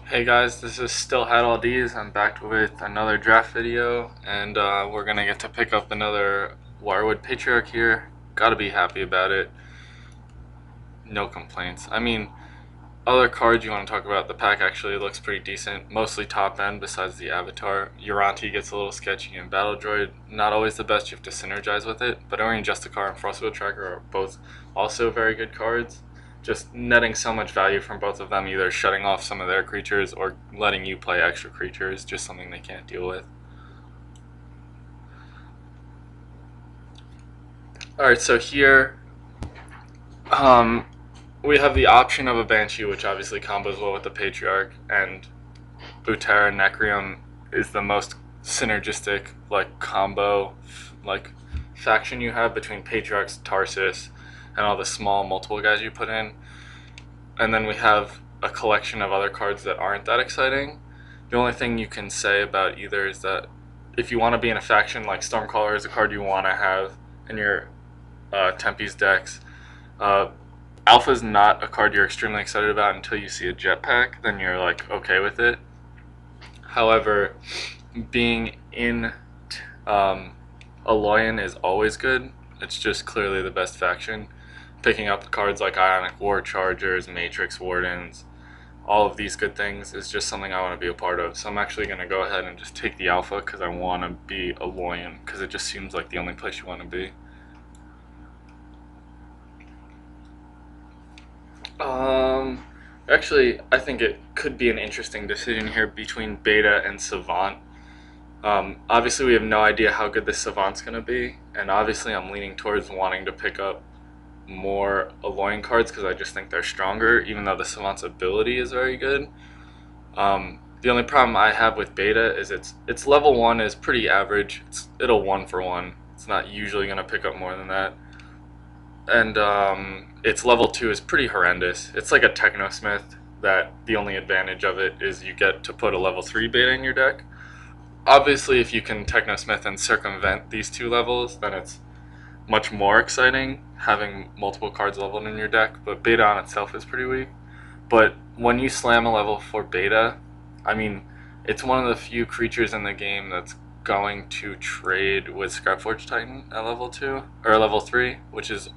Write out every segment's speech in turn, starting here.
Hey guys, this is STILLHADALLDEEZ. I'm back with another draft video, and we're gonna get to pick up another Wirewood Patriarch here. Gotta be happy about it. No complaints. I mean, other cards you want to talk about, the pack actually looks pretty decent. Mostly top end besides the Avatar. Uranti gets a little sketchy, and Battle Droid, not always the best. You have to synergize with it, but Orient Justicar and Frostwheel Tracker are both also very good cards. Just netting so much value from both of them, either shutting off some of their creatures or letting you play extra creatures, just something they can't deal with. Alright, so here, we have the option of a Banshee, which obviously combos well with the Patriarch, and Utera Necreum is the most synergistic combo faction you have between Patriarchs, Tarsus, and all the small multiple guys you put in. And then we have a collection of other cards that aren't that exciting. The only thing you can say about either is that if you want to be in a faction, like Stormcaller is a card you want to have in your Tempe's decks. Alpha is not a card you're extremely excited about until you see a jetpack, then you're like okay with it. However, being in Aloyan is always good. It's just clearly the best faction. Picking up cards like Ionic War Chargers, Matrix Wardens, all of these good things is just something I want to be a part of. So I'm actually going to go ahead and just take the Alpha because I want to be Aloyan, because it just seems like the only place you want to be. Actually, I think it could be an interesting decision here between Beta and Savant. Obviously, we have no idea how good this Savant's going to be, and obviously I'm leaning towards wanting to pick up more Aloyan cards because I just think they're stronger, even though the Savant's ability is very good. The only problem I have with Beta is its level 1 is pretty average. It'll 1-for-1. It's not usually going to pick up more than that. And its level 2 is pretty horrendous. It's like a Technosmith that the only advantage of it is you get to put a level 3 Beta in your deck. Obviously, if you can Technosmith and circumvent these two levels, then it's much more exciting having multiple cards leveled in your deck, but Beta on itself is pretty weak. But when you slam a level 4 Beta, I mean, it's one of the few creatures in the game that's going to trade with Scrapforge Titan at level 2, or level 3, which is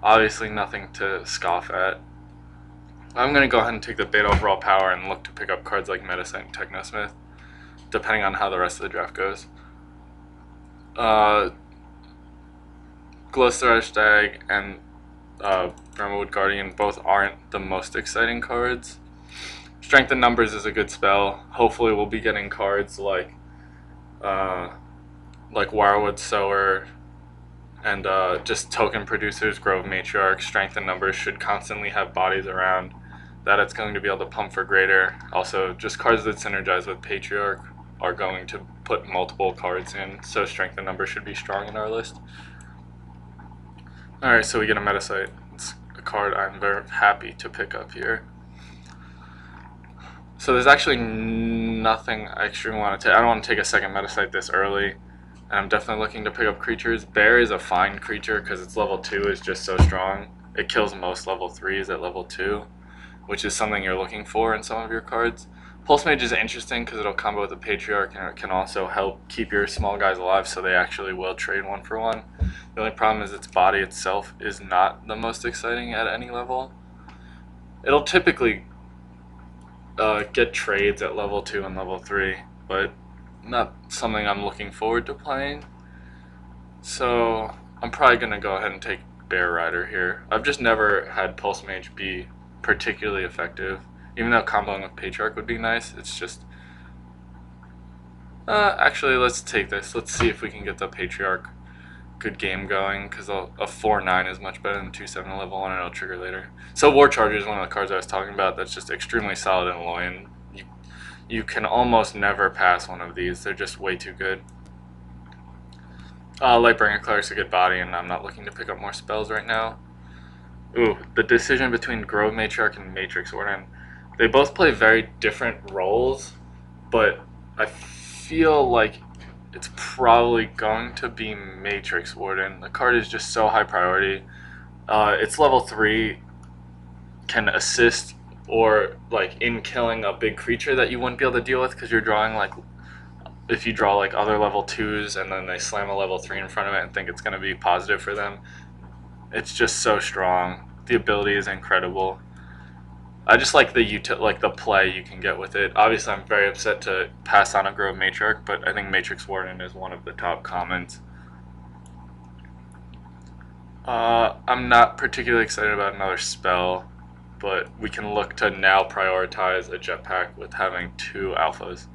obviously nothing to scoff at. I'm going to go ahead and take the Beta overall power and look to pick up cards like Metasight and Technosmith, depending on how the rest of the draft goes. Glowstone Stag and Bremwood Guardian both aren't the most exciting cards. Strength in Numbers is a good spell. Hopefully we'll be getting cards like Wirewood Sower and just token producers, Grove Matriarch. Strength in Numbers should constantly have bodies around that it's going to be able to pump for greater. Also, just cards that synergize with Patriarch are going to put multiple cards in, so Strength in Numbers should be strong in our list. Alright, so we get a Metasight. It's a card I'm very happy to pick up here. So there's actually nothing I extremely want to take. I don't want to take a second Metasight this early. And I'm definitely looking to pick up creatures. Bear is a fine creature because its level 2 is just so strong. It kills most level 3s at level 2, which is something you're looking for in some of your cards. Pulse Mage is interesting because it'll combo with the Patriarch, and it can also help keep your small guys alive, so they actually will trade 1-for-1. The only problem is its body itself is not the most exciting at any level. It'll typically get trades at level 2 and level 3, but not something I'm looking forward to playing. So I'm probably going to go ahead and take Bear Rider here. I've just never had Pulse Mage be particularly effective. Even though comboing with Patriarch would be nice, it's just... actually, let's take this. Let's see if we can get the Patriarch good game going, because a 4-9 is much better than 2-7 level 1, and it'll trigger later. So War Charger is one of the cards I was talking about that's just extremely solid in Aloyan. You can almost never pass one of these. They're just way too good. Lightbringer Cleric's a good body, and I'm not looking to pick up more spells right now. Ooh, the decision between Grove Matriarch and Matrix Warden. They both play very different roles, but I feel like it's probably going to be Matrix Warden. The card is just so high priority. Its level 3 can assist or like in killing a big creature that you wouldn't be able to deal with because you're drawing like, if you draw like other level 2s and then they slam a level 3 in front of it and think it's going to be positive for them. It's just so strong. The ability is incredible. I just like the play you can get with it. Obviously, I'm very upset to pass on a Grove Matriarch, but I think Matrix Warden is one of the top commons. I'm not particularly excited about another spell, but we can look to now prioritize a jetpack with having 2 alphas.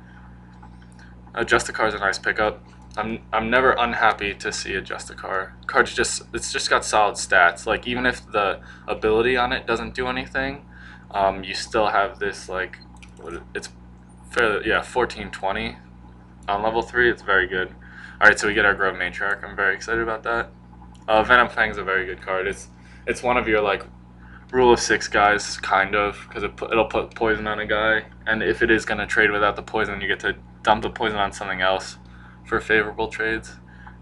Justicar is a nice pickup. I'm never unhappy to see a Justicar. It's just got solid stats. Like even if the ability on it doesn't do anything, you still have this like, it's fairly, yeah, 1420 on level 3. It's very good. All right, so we get our Grove Matriarch. I'm very excited about that. Venom Fang is a very good card. It's one of your like rule of 6 guys, kind of, because it'll put poison on a guy, and if it is going to trade without the poison, you get to dump the poison on something else for favorable trades.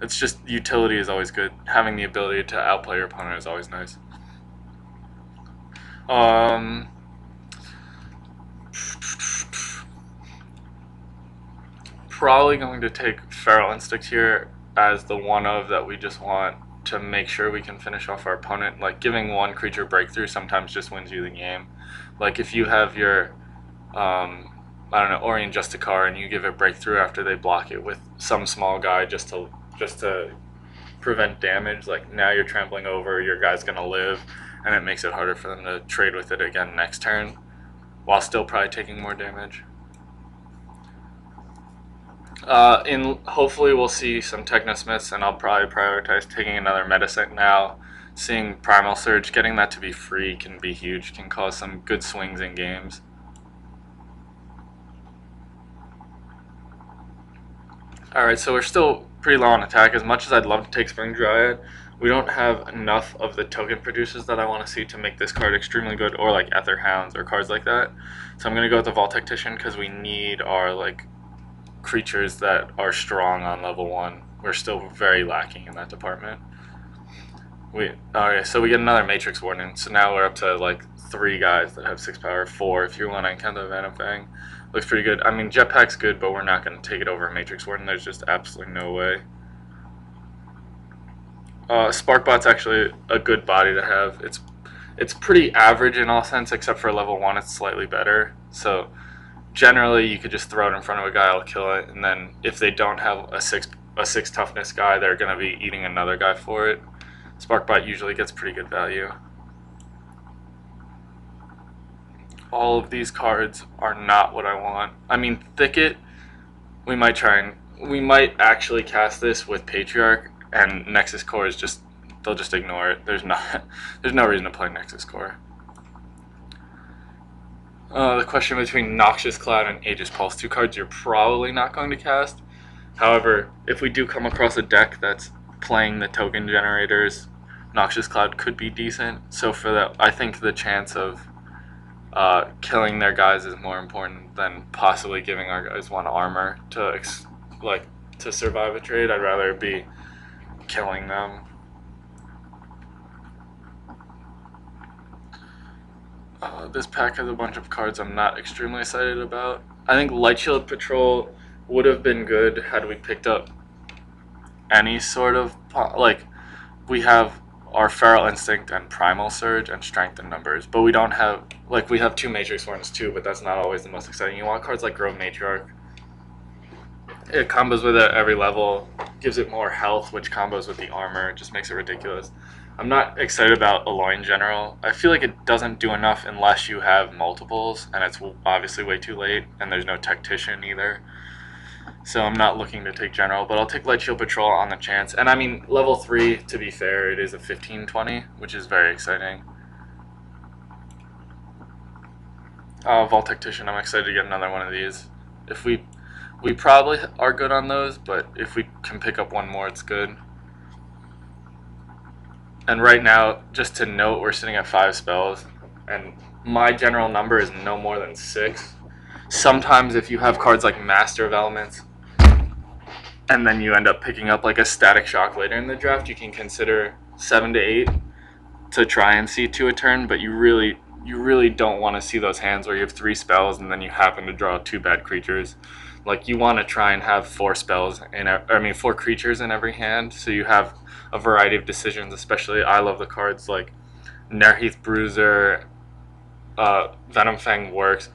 It's just, utility is always good. Having the ability to outplay your opponent is always nice. Probably going to take Feral Instinct here as the one of that we just want to make sure we can finish off our opponent. Like giving one creature breakthrough sometimes just wins you the game. Like if you have your I don't know, Orient Justicar, and you give it breakthrough after they block it with some small guy just to prevent damage, like now you're trampling over, your guy's gonna live, and it makes it harder for them to trade with it again next turn, while still probably taking more damage. Hopefully we'll see some Technosmiths, and I'll probably prioritize taking another Medicine now. Seeing Primal Surge, getting that to be free can be huge, can cause some good swings in games. Alright, so we're still pretty low on attack. As much as I'd love to take Spring Dryad, we don't have enough of the token producers that I want to see to make this card extremely good, or like Ether Hounds or cards like that. So I'm going to go with the Vault Tactician because we need our like creatures that are strong on level 1. We're still very lacking in that department. Alright, so we get another Matrix Warden, so now we're up to like 3 guys that have 6 power, 4 if you want to count the Venom Fang. Looks pretty good. I mean, Jetpack's good, but we're not going to take it over Matrix Warden. There's just absolutely no way. Sparkbot's actually a good body to have. It's pretty average in all sense, except for level 1 it's slightly better. So generally you could just throw it in front of a guy, it'll kill it, and then if they don't have a 6 toughness guy, they're going to be eating another guy for it. Sparkbot usually gets pretty good value. All of these cards are not what I want. I mean, Thicket, we might actually cast this with Patriarch, and Nexus Core is just, they'll just ignore it. There's no reason to play Nexus Core. The question between Noxious Cloud and Aegis Pulse, 2 cards you're probably not going to cast. However, if we do come across a deck that's playing the token generators, Noxious Cloud could be decent. So for that, I think the chance of killing their guys is more important than possibly giving our guys 1 armor to survive a trade. I'd rather be killing them. This pack has a bunch of cards I'm not extremely excited about. I think Light Shield Patrol would have been good had we picked up any sort of, like, we have our Feral Instinct and Primal Surge and Strength in numbers, but we don't have, like, we have 2 Matrix Warrens too, but that's not always the most exciting. You want cards like Grove Matriarch. It combos with it at every level, gives it more health, which combos with the armor, it just makes it ridiculous. I'm not excited about Alloy in general. I feel like it doesn't do enough unless you have multiples, and it's obviously way too late, and there's no Tactician either. So I'm not looking to take General, but I'll take Light Shield Patrol on the chance. And I mean, level 3, to be fair, it is a 1520, which is very exciting. Vault Tactician, I'm excited to get another one of these. If we probably are good on those, but if we can pick up 1 more, it's good. And right now, just to note, we're sitting at 5 spells, and my general number is no more than 6. Sometimes if you have cards like Master of Elements, and then you end up picking up like a Static Shock later in the draft, you can consider 7 to 8 to try and see to a turn, but you really you really don't want to see those hands where you have 3 spells and then you happen to draw 2 bad creatures. Like, you want to try and have 4 spells in, 4 creatures in every hand, so you have a variety of decisions. Especially, I love the cards like Nerheath Bruiser, Venom Fang works.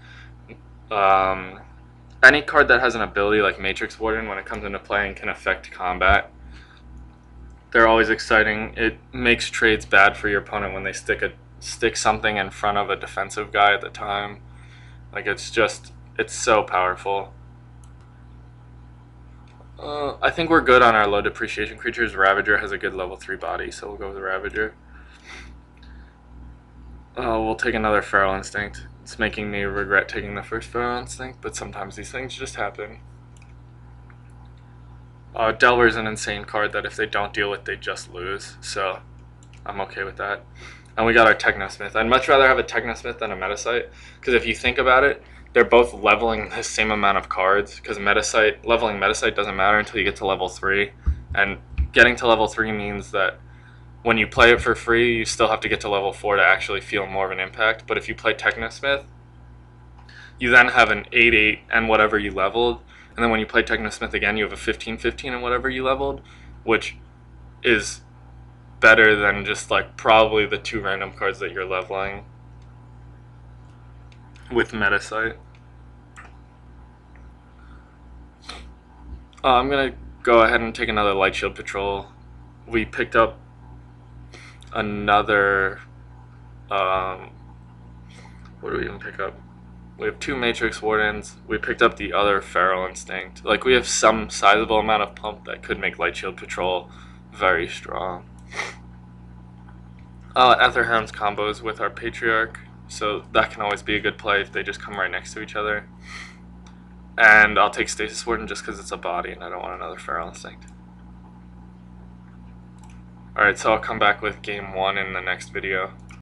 Any card that has an ability like Matrix Warden, when it comes into play and can affect combat, they're always exciting. It makes trades bad for your opponent when they stick something in front of a defensive guy at the time. Like, it's so powerful. I think we're good on our low depreciation creatures. Ravager has a good level 3 body, so we'll go with Ravager. We'll take another Feral Instinct. It's making me regret taking the first Feral Instinct, but sometimes these things just happen. Delver's an insane card that if they don't deal with, they just lose, so I'm okay with that. And we got our Technosmith. I'd much rather have a Technosmith than a Metasite, because if you think about it, they're both leveling the same amount of cards, because leveling Metasite doesn't matter until you get to level 3, and getting to level 3 means that when you play it for free, you still have to get to level 4 to actually feel more of an impact. But if you play Technosmith, you then have an 8/8 and whatever you leveled, and then when you play Technosmith again, you have a 15/15 and whatever you leveled, which is better than just like probably the 2 random cards that you're leveling with Metasite. I'm gonna go ahead and take another Light Shield Patrol. We picked up another what do we even pick up? We have 2 Matrix Wardens. We picked up the other Feral Instinct. Like, we have some sizable amount of pump that could make Light Shield Patrol very strong. Etherhound's combos with our Patriarch, so that can always be a good play if they just come right next to each other. And I'll take Stasis Warden just because it's a body and I don't want another Feral Instinct. Alright, so I'll come back with game 1 in the next video.